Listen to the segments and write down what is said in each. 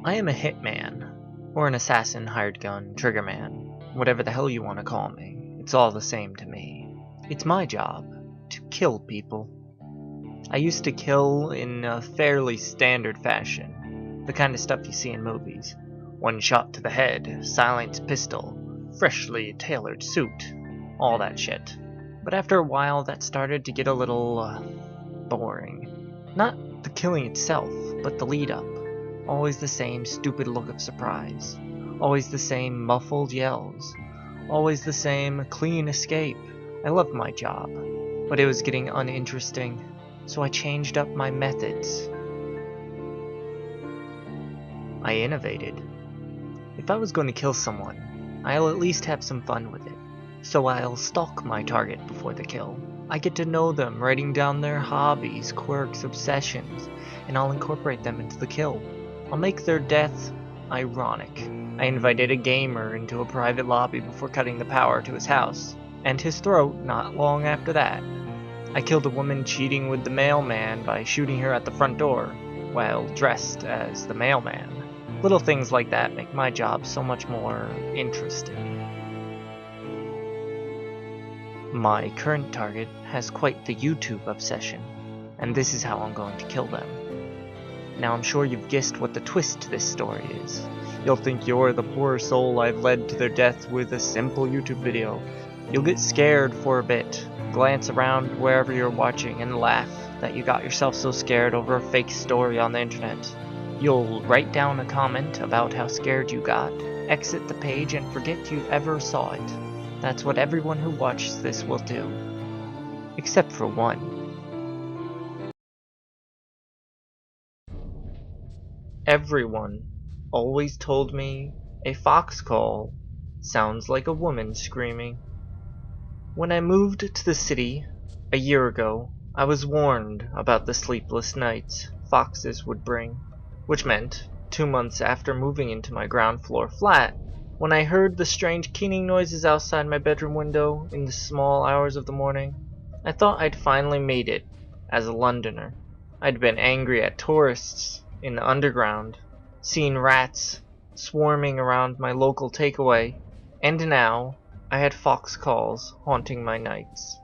I am a hitman, or an assassin, hired gun, trigger man, whatever the hell you want to call me. It's all the same to me. It's my job to kill people. I used to kill in a fairly standard fashion, the kind of stuff you see in movies. One shot to the head, silenced pistol, freshly tailored suit, all that shit. But after a while that started to get a little boring. Not the killing itself, but the lead up. Always the same stupid look of surprise. Always the same muffled yells. Always the same clean escape. I loved my job, but it was getting uninteresting, so I changed up my methods. I innovated. If I was going to kill someone, I'll at least have some fun with it. So I'll stalk my target before the kill. I get to know them, writing down their hobbies, quirks, obsessions, and I'll incorporate them into the kill. I'll make their death ironic. I invited a gamer into a private lobby before cutting the power to his house, and his throat not long after that. I killed a woman cheating with the mailman by shooting her at the front door, while dressed as the mailman. Little things like that make my job so much more interesting. My current target has quite the YouTube obsession, and this is how I'm going to kill them. Now I'm sure you've guessed what the twist to this story is. You'll think you're the poor soul I've led to their death with a simple YouTube video. You'll get scared for a bit, glance around wherever you're watching, and laugh that you got yourself so scared over a fake story on the internet. You'll write down a comment about how scared you got, exit the page, and forget you ever saw it. That's what everyone who watches this will do. Except for one. Everyone always told me a fox call sounds like a woman screaming. When I moved to the city a year ago, I was warned about the sleepless nights foxes would bring, which meant 2 months after moving into my ground floor flat, when I heard the strange keening noises outside my bedroom window in the small hours of the morning, I thought I'd finally made it as a Londoner. I'd been angry at tourists in the underground, seen rats swarming around my local takeaway, and now I had fox calls haunting my nights.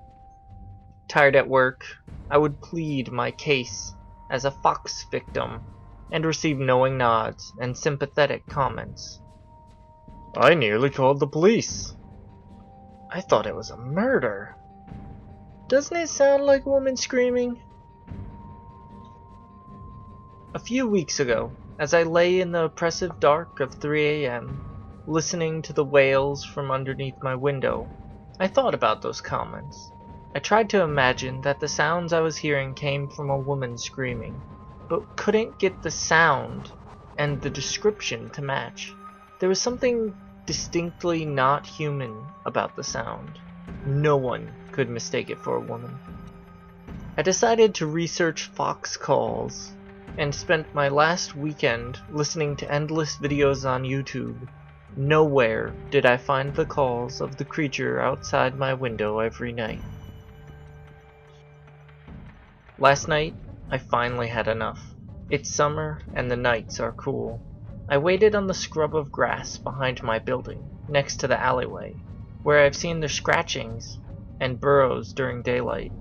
Tired at work, I would plead my case as a fox victim and receive knowing nods and sympathetic comments. I nearly called the police. I thought it was a murder. Doesn't it sound like a woman screaming? A few weeks ago, as I lay in the oppressive dark of 3 a.m., listening to the wails from underneath my window, I thought about those comments. I tried to imagine that the sounds I was hearing came from a woman screaming, but couldn't get the sound and the description to match. There was something distinctly not human about the sound. No one could mistake it for a woman. I decided to research fox calls and spent my last weekend listening to endless videos on YouTube. Nowhere did I find the calls of the creature outside my window every night. Last night, I finally had enough. It's summer and the nights are cool. I waited on the scrub of grass behind my building, next to the alleyway, where I've seen their scratchings and burrows during daylight.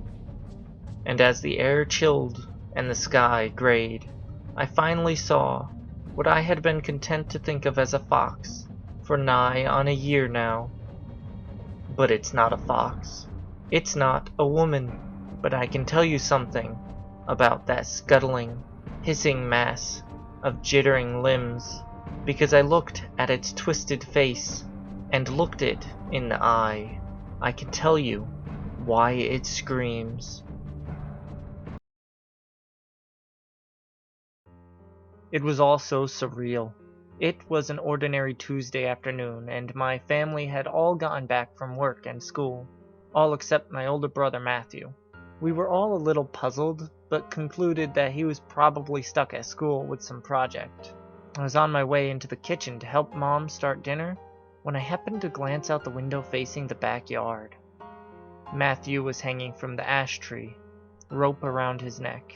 And as the air chilled and the sky grayed, I finally saw what I had been content to think of as a fox for nigh on a year now. But it's not a fox. It's not a woman. But I can tell you something about that scuttling, hissing mass of jittering limbs, because I looked at its twisted face and looked it in the eye. I can tell you why it screams. It was all so surreal. It was an ordinary Tuesday afternoon, and my family had all gotten back from work and school, all except my older brother Matthew. We were all a little puzzled, but concluded that he was probably stuck at school with some project. I was on my way into the kitchen to help Mom start dinner when I happened to glance out the window facing the backyard. Matthew was hanging from the ash tree, rope around his neck.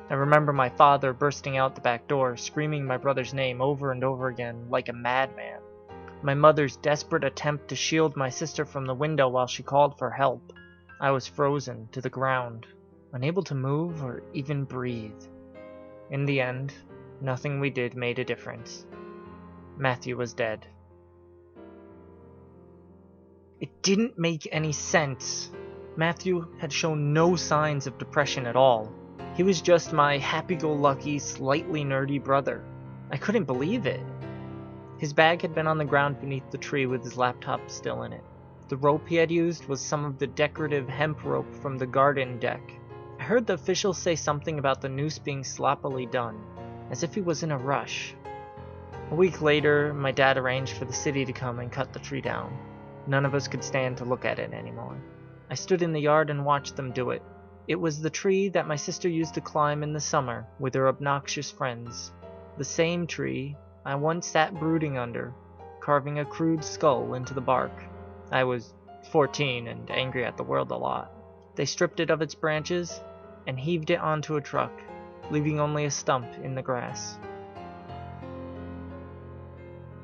I remember my father bursting out the back door, screaming my brother's name over and over again like a madman. My mother's desperate attempt to shield my sister from the window while she called for help. I was frozen to the ground, unable to move or even breathe. In the end, nothing we did made a difference. Matthew was dead. It didn't make any sense. Matthew had shown no signs of depression at all. He was just my happy-go-lucky, slightly nerdy brother. I couldn't believe it. His bag had been on the ground beneath the tree with his laptop still in it. The rope he had used was some of the decorative hemp rope from the garden deck. I heard the officials say something about the noose being sloppily done, as if he was in a rush. A week later, my dad arranged for the city to come and cut the tree down. None of us could stand to look at it anymore. I stood in the yard and watched them do it. It was the tree that my sister used to climb in the summer with her obnoxious friends. The same tree I once sat brooding under, carving a crude skull into the bark. I was 14 and angry at the world a lot. They stripped it of its branches and heaved it onto a truck, leaving only a stump in the grass.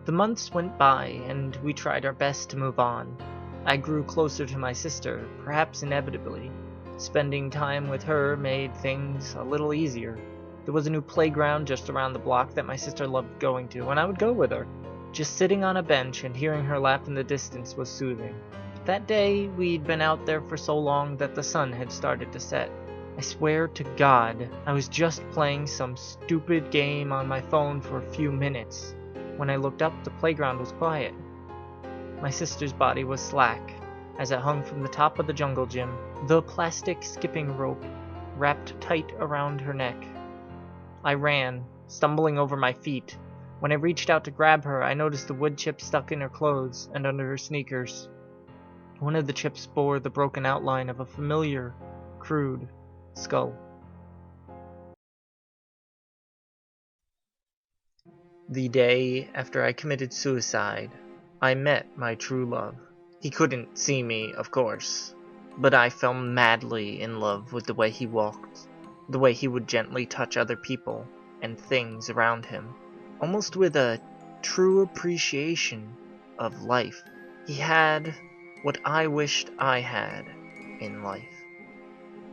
The months went by, and we tried our best to move on. I grew closer to my sister, perhaps inevitably. Spending time with her made things a little easier. There was a new playground just around the block that my sister loved going to, and I would go with her. Just sitting on a bench and hearing her laugh in the distance was soothing. That day, we'd been out there for so long that the sun had started to set. I swear to God, I was just playing some stupid game on my phone for a few minutes. When I looked up, the playground was quiet. My sister's body was slack, as it hung from the top of the jungle gym, the plastic skipping rope wrapped tight around her neck. I ran, stumbling over my feet. When I reached out to grab her, I noticed the wood chip stuck in her clothes and under her sneakers. One of the chips bore the broken outline of a familiar, crude skull. The day after I committed suicide, I met my true love. He couldn't see me, of course, but I fell madly in love with the way he walked, the way he would gently touch other people and things around him, almost with a true appreciation of life. He had what I wished I had in life.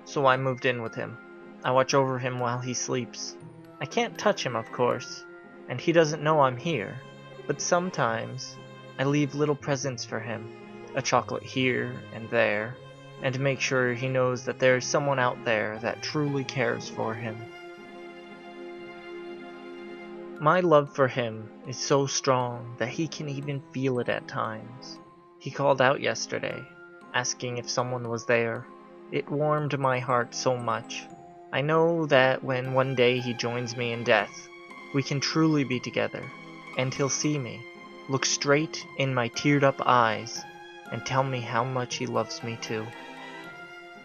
So I moved in with him. I watch over him while he sleeps. I can't touch him, of course, and he doesn't know I'm here, but sometimes I leave little presents for him, a chocolate here and there, and make sure he knows that there is someone out there that truly cares for him. My love for him is so strong that he can even feel it at times. He called out yesterday, asking if someone was there. It warmed my heart so much. I know that when one day he joins me in death, we can truly be together, and he'll see me, look straight in my teared-up eyes, and tell me how much he loves me too.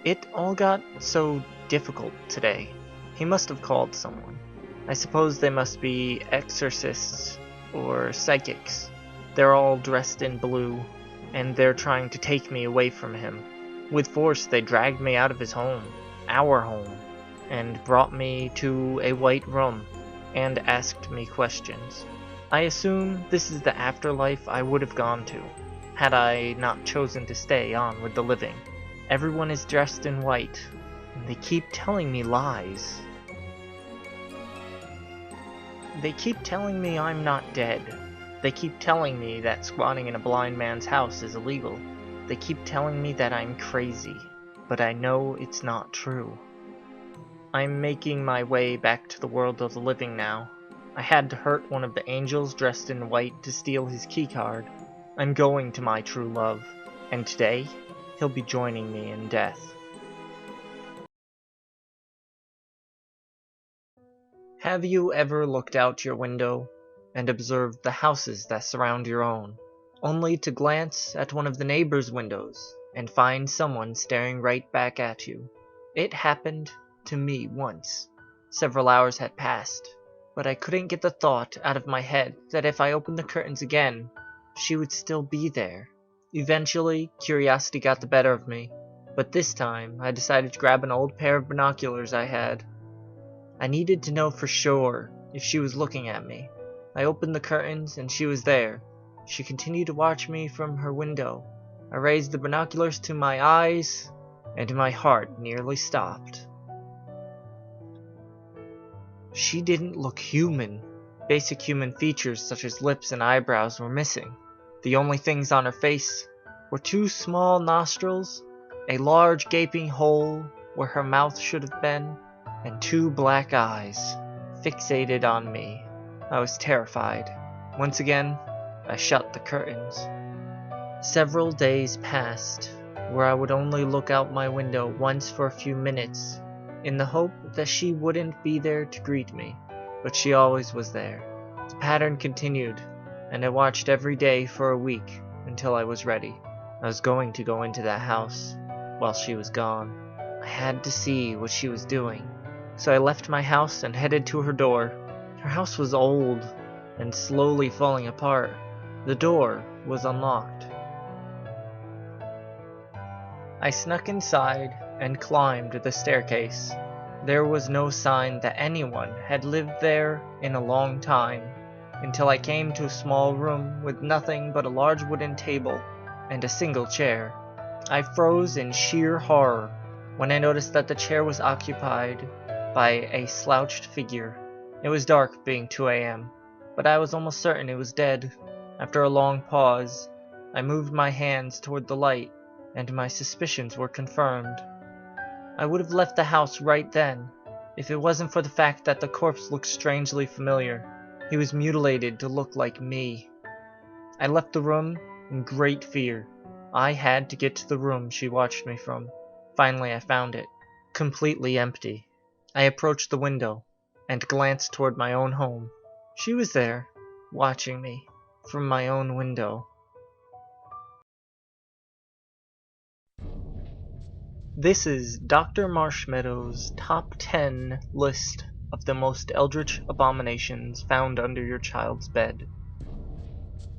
It all got so difficult today. He must have called someone. I suppose they must be exorcists or psychics. They're all dressed in blue, and they're trying to take me away from him. With force, they dragged me out of his home, our home, and brought me to a white room, and asked me questions. I assume this is the afterlife I would have gone to, had I not chosen to stay on with the living. Everyone is dressed in white, and they keep telling me lies. They keep telling me I'm not dead. They keep telling me that squatting in a blind man's house is illegal. They keep telling me that I'm crazy, but I know it's not true. I'm making my way back to the world of the living now. I had to hurt one of the angels dressed in white to steal his keycard. I'm going to my true love, and today, he'll be joining me in death. Have you ever looked out your window and observed the houses that surround your own, only to glance at one of the neighbor's windows and find someone staring right back at you? It happened to me once. Several hours had passed, but I couldn't get the thought out of my head that if I opened the curtains again, she would still be there. Eventually, curiosity got the better of me, but this time I decided to grab an old pair of binoculars I had. I needed to know for sure if she was looking at me. I opened the curtains and she was there. She continued to watch me from her window. I raised the binoculars to my eyes, and my heart nearly stopped. She didn't look human. Basic human features such as lips and eyebrows were missing. The only things on her face were 2 small nostrils, a large gaping hole where her mouth should have been, and 2 black eyes fixated on me. I was terrified. Once again, I shut the curtains. Several days passed where I would only look out my window once for a few minutes in the hope that she wouldn't be there to greet me, but she always was there. The pattern continued, and I watched every day for a week until I was ready. I was going to go into that house while she was gone. I had to see what she was doing, so I left my house and headed to her door. Her house was old and slowly falling apart. The door was unlocked. I snuck inside and climbed the staircase. There was no sign that anyone had lived there in a long time, until I came to a small room with nothing but a large wooden table and a single chair. I froze in sheer horror when I noticed that the chair was occupied by a slouched figure. It was dark, being 2 a.m., but I was almost certain it was dead. After a long pause, I moved my hands toward the light, and my suspicions were confirmed. I would have left the house right then, if it wasn't for the fact that the corpse looked strangely familiar. He was mutilated to look like me. I left the room in great fear. I had to get to the room she watched me from. Finally I found it, completely empty. I approached the window and glanced toward my own home. She was there, watching me from my own window. This is Dr. Marshmallow's top 10 list of the most eldritch abominations found under your child's bed.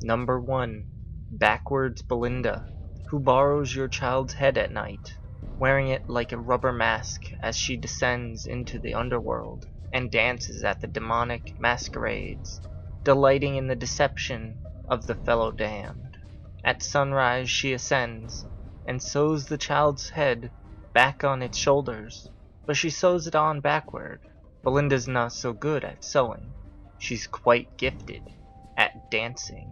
Number 1. Backwards Belinda, who borrows your child's head at night, wearing it like a rubber mask as she descends into the underworld and dances at the demonic masquerades, delighting in the deception of the fellow damned. At sunrise she ascends and sews the child's head back on its shoulders, but she sews it on backward. Belinda's not so good at sewing. She's quite gifted at dancing.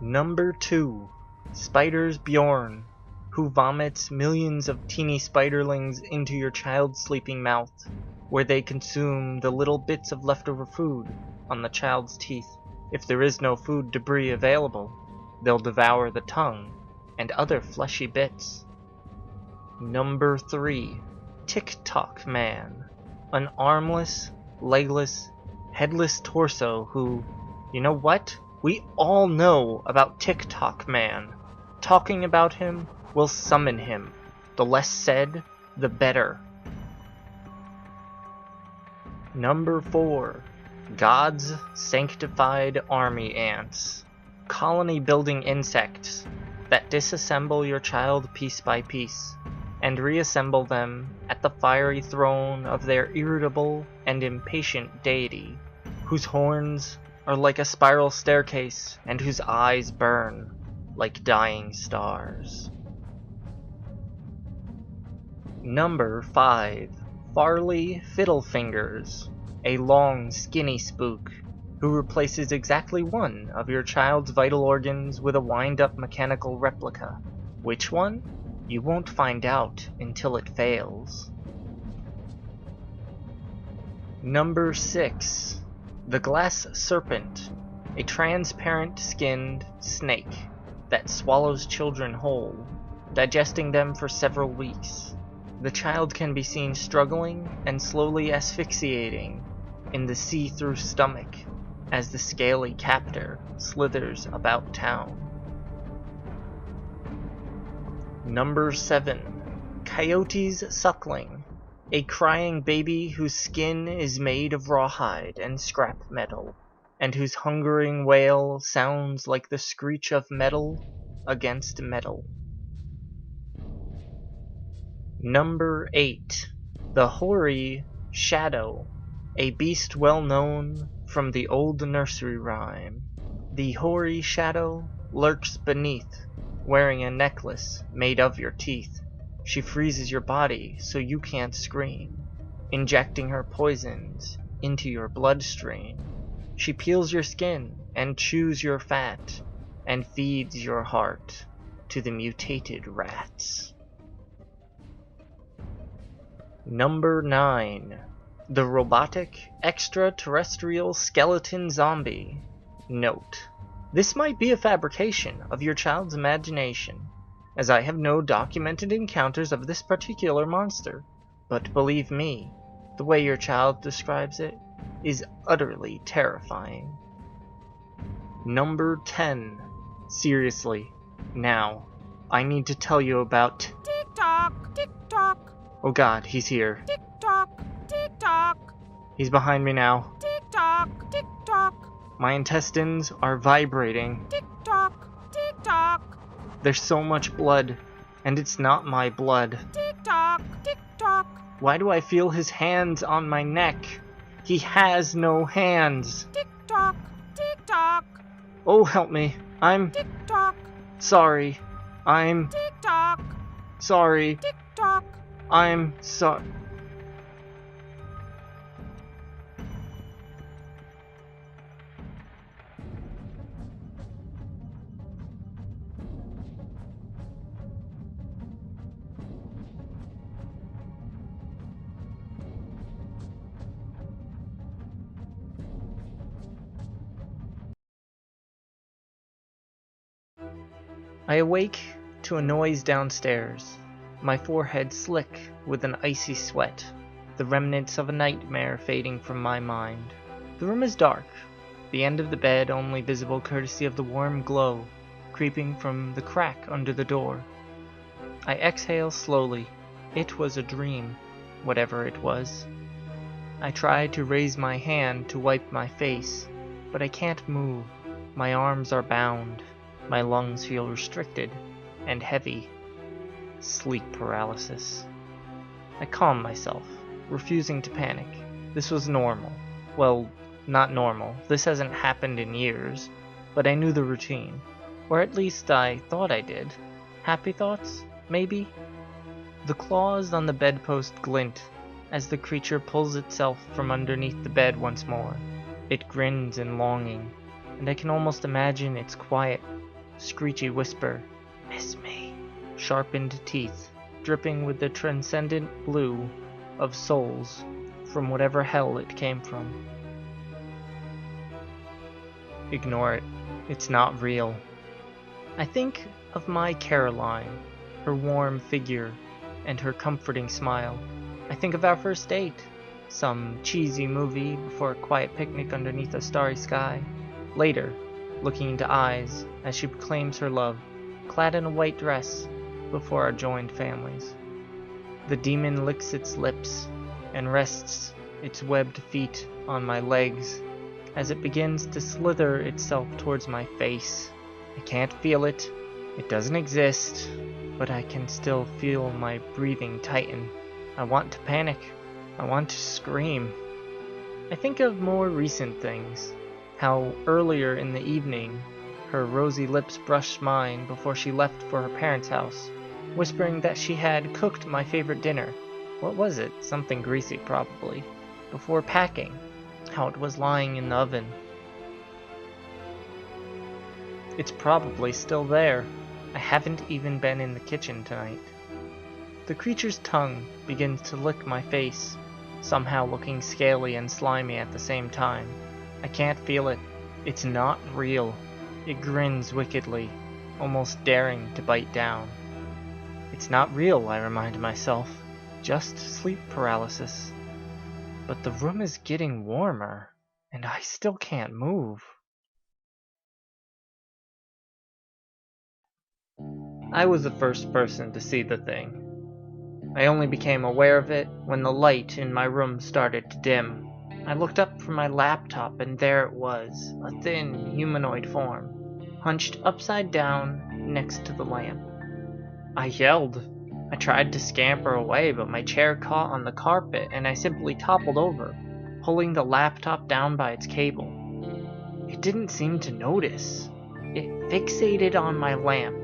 Number 2. Spiders Bjorn, who vomits millions of teeny spiderlings into your child's sleeping mouth, where they consume the little bits of leftover food on the child's teeth. If there is no food debris available, they'll devour the tongue and other fleshy bits. Number 3. TikTok Man, an armless, legless, headless torso who, you know what? We all know about TikTok Man. Talking about him will summon him. The less said, the better. Number 4. God's sanctified army ants, colony-building insects that disassemble your child piece by piece and reassemble them at the fiery throne of their irritable and impatient deity, whose horns are like a spiral staircase and whose eyes burn like dying stars. Number 5. Farley Fiddlefingers, a long, skinny spook who replaces exactly one of your child's vital organs with a wind-up mechanical replica. Which one? You won't find out until it fails. Number 6. The Glass Serpent, a transparent-skinned snake that swallows children whole, digesting them for several weeks. The child can be seen struggling and slowly asphyxiating in the see-through stomach as the scaly captor slithers about town. Number 7. Coyote's Suckling, a crying baby whose skin is made of rawhide and scrap metal, and whose hungering wail sounds like the screech of metal against metal. Number 8. The hoary shadow, a beast well known from the old nursery rhyme. The hoary shadow lurks beneath, wearing a necklace made of your teeth. She freezes your body so you can't scream, injecting her poisons into your bloodstream. She peels your skin and chews your fat, and feeds your heart to the mutated rats. Number 9. The robotic extraterrestrial skeleton zombie. Note: this might be a fabrication of your child's imagination, as I have no documented encounters of this particular monster, but believe me, the way your child describes it is utterly terrifying. Number 10. Seriously, now, I need to tell you about... Tick-tock, tick-tock. Oh god, he's here. Tick-tock, tick-tock. He's behind me now. Tick-tock, tick-tock. My intestines are vibrating. Tick-tock, tick-tock. There's so much blood, and it's not my blood. Tick-tock, tick-tock. Why do I feel his hands on my neck? He has no hands. Tick-tock, tick-tock. Oh, help me. I'm Tick-tock, sorry. I'm tick-tock, sorry. tick-tock. I'm sorry. I awake to a noise downstairs, my forehead slick with an icy sweat, the remnants of a nightmare fading from my mind. The room is dark, the end of the bed only visible courtesy of the warm glow creeping from the crack under the door. I exhale slowly. It was a dream, whatever it was. I try to raise my hand to wipe my face, but I can't move. My arms are bound. My lungs feel restricted and heavy. Sleep paralysis. I calm myself, refusing to panic. This was normal. Well, not normal. This hasn't happened in years, but I knew the routine. Or at least I thought I did. Happy thoughts? Maybe? The claws on the bedpost glint as the creature pulls itself from underneath the bed once more. It grins in longing, and I can almost imagine its quiet, screechy whisper, "Miss me," sharpened teeth, dripping with the transcendent blue of souls from whatever hell it came from. Ignore it. It's not real. I think of my Caroline, her warm figure, and her comforting smile. I think of our first date, some cheesy movie before a quiet picnic underneath a starry sky. Later, looking into eyes as she proclaims her love, clad in a white dress, before our joined families. The demon licks its lips and rests its webbed feet on my legs as it begins to slither itself towards my face. I can't feel it. It doesn't exist, but I can still feel my breathing tighten. I want to panic. I want to scream. I think of more recent things. How earlier in the evening, her rosy lips brushed mine before she left for her parents' house, whispering that she had cooked my favorite dinner. What was it? Something greasy, probably. Before packing, how it was lying in the oven. It's probably still there. I haven't even been in the kitchen tonight. The creature's tongue begins to lick my face, somehow looking scaly and slimy at the same time. I can't feel it. It's not real. It grins wickedly, almost daring to bite down. It's not real, I remind myself. Just sleep paralysis. But the room is getting warmer, and I still can't move. I was the first person to see the thing. I only became aware of it when the light in my room started to dim. I looked up from my laptop and there it was, a thin humanoid form, hunched upside down next to the lamp. I yelled. I tried to scamper away, but my chair caught on the carpet and I simply toppled over, pulling the laptop down by its cable. It didn't seem to notice. It fixated on my lamp,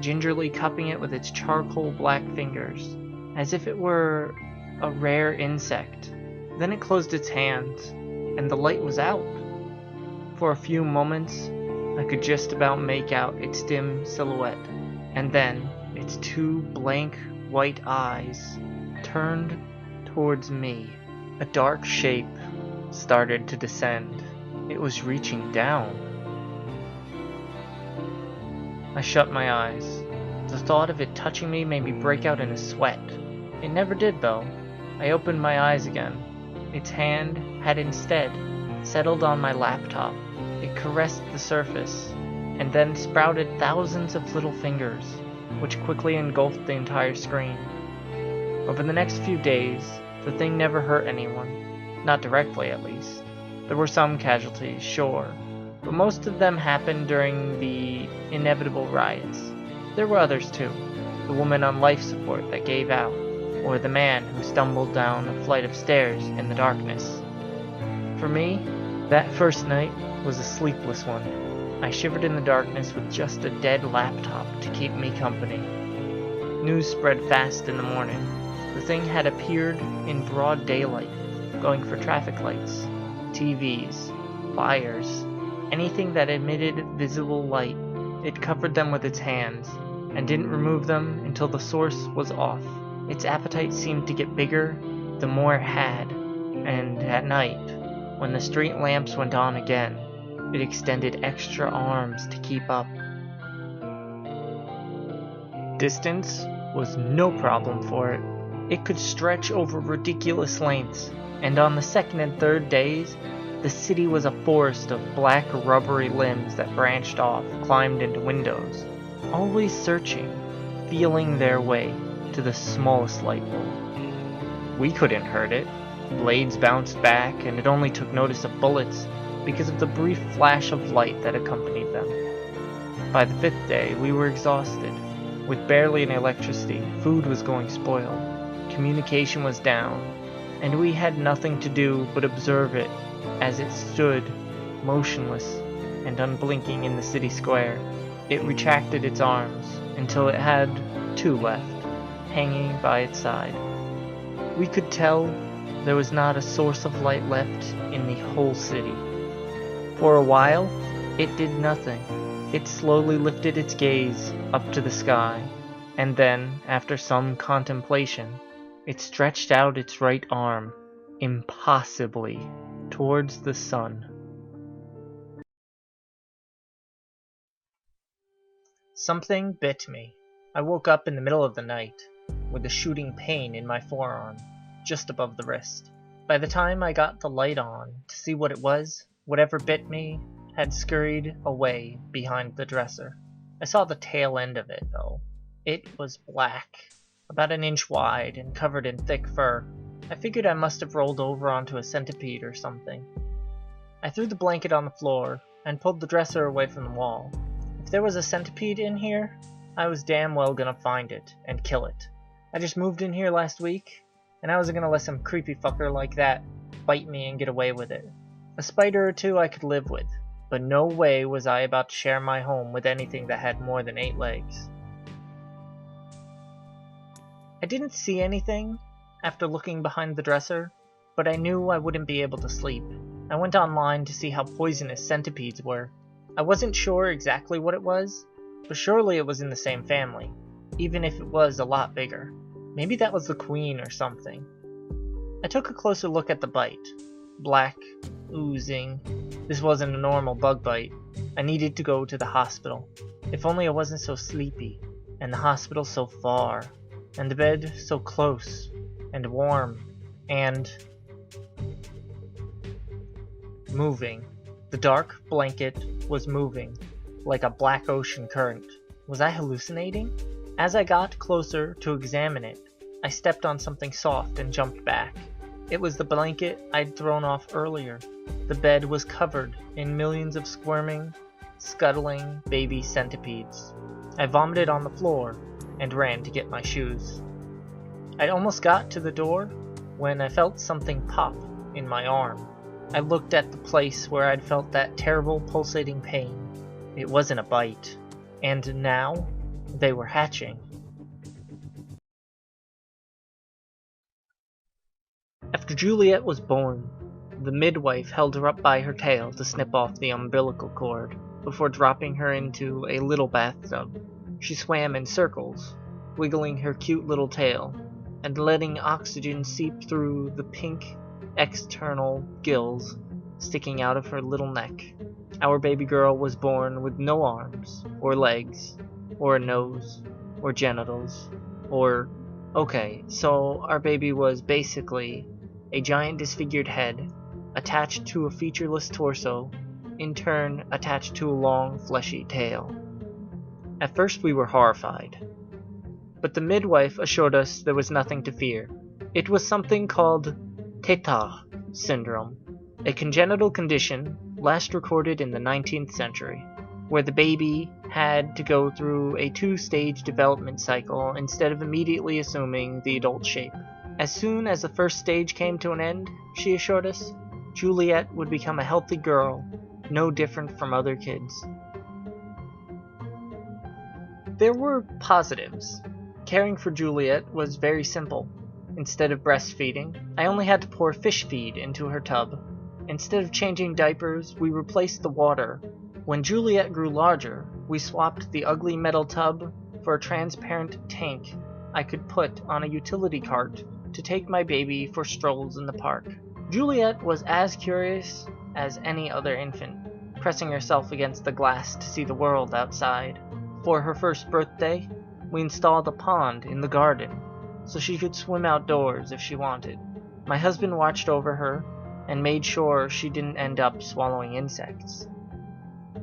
gingerly cupping it with its charcoal black fingers, as if it were a rare insect. Then it closed its hands, and the light was out. For a few moments, I could just about make out its dim silhouette, and then its two blank white eyes turned towards me. A dark shape started to descend. It was reaching down. I shut my eyes. The thought of it touching me made me break out in a sweat. It never did, though. I opened my eyes again. Its hand had instead settled on my laptop. It caressed the surface, and then sprouted thousands of little fingers, which quickly engulfed the entire screen. Over the next few days, the thing never hurt anyone. Not directly, at least. There were some casualties, sure, but most of them happened during the inevitable riots. There were others too. The woman on life support that gave out, or the man who stumbled down a flight of stairs in the darkness. For me, that first night was a sleepless one. I shivered in the darkness with just a dead laptop to keep me company. News spread fast in the morning. The thing had appeared in broad daylight, going for traffic lights, TVs, fires, anything that emitted visible light. It covered them with its hands, and didn't remove them until the source was off. Its appetite seemed to get bigger the more it had, and at night, when the street lamps went on again, it extended extra arms to keep up. Distance was no problem for it. It could stretch over ridiculous lengths, and on the second and third days, the city was a forest of black rubbery limbs that branched off, climbed into windows, always searching, feeling their way to the smallest light bulb. We couldn't hurt it. Blades bounced back, and it only took notice of bullets because of the brief flash of light that accompanied them. By the fifth day, we were exhausted. With barely any electricity, food was going spoiled, communication was down, and we had nothing to do but observe it as it stood, motionless and unblinking in the city square. It retracted its arms until it had two left, hanging by its side. We could tell there was not a source of light left in the whole city. For a while, it did nothing. It slowly lifted its gaze up to the sky, and then, after some contemplation, it stretched out its right arm, impossibly, towards the sun. Something bit me. I woke up in the middle of the night, with a shooting pain in my forearm, just above the wrist. By the time I got the light on to see what it was, whatever bit me had scurried away behind the dresser. I saw the tail end of it, though. It was black, about an inch wide and covered in thick fur. I figured I must have rolled over onto a centipede or something. I threw the blanket on the floor and pulled the dresser away from the wall. If there was a centipede in here, I was damn well gonna find it and kill it. I just moved in here last week, and I wasn't gonna let some creepy fucker like that bite me and get away with it. A spider or two I could live with, but no way was I about to share my home with anything that had more than 8 legs. I didn't see anything after looking behind the dresser, but I knew I wouldn't be able to sleep. I went online to see how poisonous centipedes were. I wasn't sure exactly what it was, but surely it was in the same family, even if it was a lot bigger. Maybe that was the queen or something. I took a closer look at the bite. Black, oozing. This wasn't a normal bug bite. I needed to go to the hospital. If only I wasn't so sleepy, and the hospital so far, and the bed so close, and warm, and moving. The dark blanket was moving, like a black ocean current. Was I hallucinating? As I got closer to examine it, I stepped on something soft and jumped back. It was the blanket I'd thrown off earlier. The bed was covered in millions of squirming, scuttling baby centipedes. I vomited on the floor and ran to get my shoes. I almost got to the door when I felt something pop in my arm. I looked at the place where I'd felt that terrible pulsating pain. It wasn't a bite, and now they were hatching. After Juliet was born, the midwife held her up by her tail to snip off the umbilical cord before dropping her into a little bathtub. She swam in circles, wiggling her cute little tail and letting oxygen seep through the pink external gills sticking out of her little neck. Our baby girl was born with no arms, or legs, or a nose, or genitals, or... Okay, so our baby was basically a giant disfigured head attached to a featureless torso, in turn attached to a long, fleshy tail. At first we were horrified, but the midwife assured us there was nothing to fear. It was something called COTARD syndrome, a congenital condition last recorded in the 19th century, where the baby had to go through a 2-stage development cycle instead of immediately assuming the adult shape. As soon as the first stage came to an end, she assured us, Juliet would become a healthy girl, no different from other kids. There were positives. Caring for Juliet was very simple. Instead of breastfeeding, I only had to pour fish feed into her tub. Instead of changing diapers, we replaced the water. When Juliet grew larger, we swapped the ugly metal tub for a transparent tank I could put on a utility cart to take my baby for strolls in the park. Juliet was as curious as any other infant, pressing herself against the glass to see the world outside. For her first birthday, we installed a pond in the garden, so she could swim outdoors if she wanted. My husband watched over her and made sure she didn't end up swallowing insects.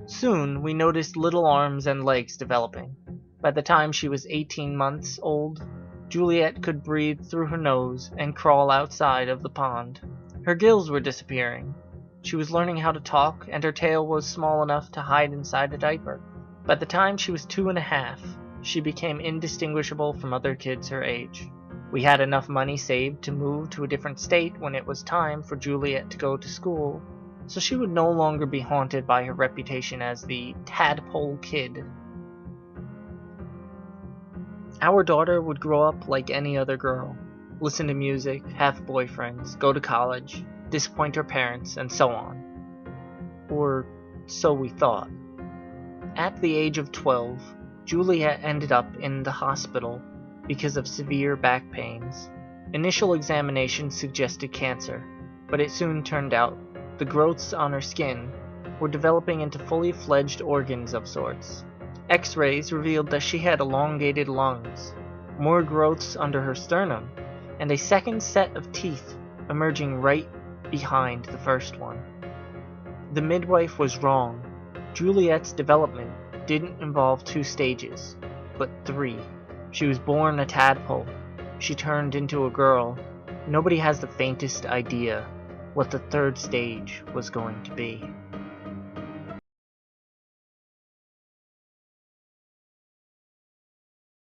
Soon, we noticed little arms and legs developing. By the time she was 18 months old, Juliet could breathe through her nose and crawl outside of the pond. Her gills were disappearing. She was learning how to talk, and her tail was small enough to hide inside a diaper. By the time she was 2.5, she became indistinguishable from other kids her age. We had enough money saved to move to a different state when it was time for Juliet to go to school, so she would no longer be haunted by her reputation as the tadpole kid. Our daughter would grow up like any other girl, listen to music, have boyfriends, go to college, disappoint her parents, and so on. Or so we thought. At the age of 12, Juliet ended up in the hospital because of severe back pains. Initial examinations suggested cancer, but it soon turned out the growths on her skin were developing into fully fledged organs of sorts. X-rays revealed that she had elongated lungs, more growths under her sternum, and a second set of teeth emerging right behind the first one. The midwife was wrong. Juliet's development didn't involve 2 stages, but 3. She was born a tadpole. She turned into a girl. Nobody has the faintest idea what the 3rd stage was going to be.